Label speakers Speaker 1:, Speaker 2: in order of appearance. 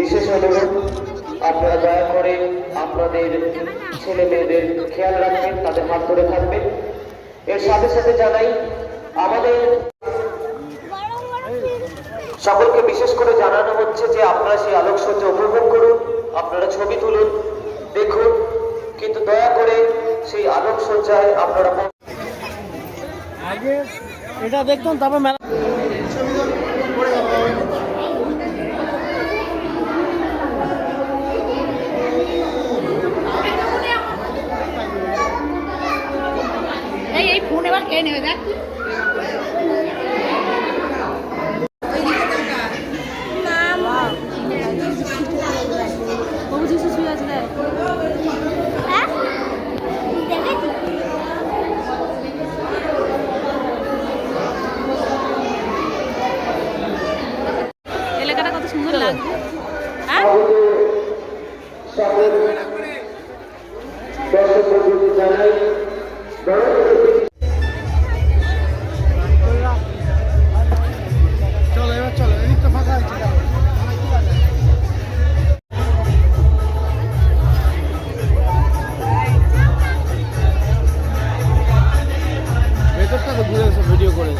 Speaker 1: বিশেষ অনুরোধ, আপনারা দয়া করে আপনাদের ছেলে মেয়েদের খেয়াল রাখবেন, তাদের হাত ধরে থাকবেন। এর সাথে সাথে জানাই আমাদের সকলকে বিশেষ করে জানানো হচ্ছে যে আপনারা সেই আলোকসজ্জা উপভোগ করুন, আপনারা ছবি তুলুন, দেখুন, কিন্তু দয়া করে সেই আলোকসজ্জায় আপনারা
Speaker 2: আগে এটা দেখতাম, তারপর মেলা
Speaker 3: এই ফোন এবার কে নেবে দেখ। এলাকাটা কত সুন্দর লাগছে।
Speaker 2: চলো এবার চলো, এদিক তো ফাঁকা আছে। ভেতরটা তো ঘুরে এসে ভিডিও করে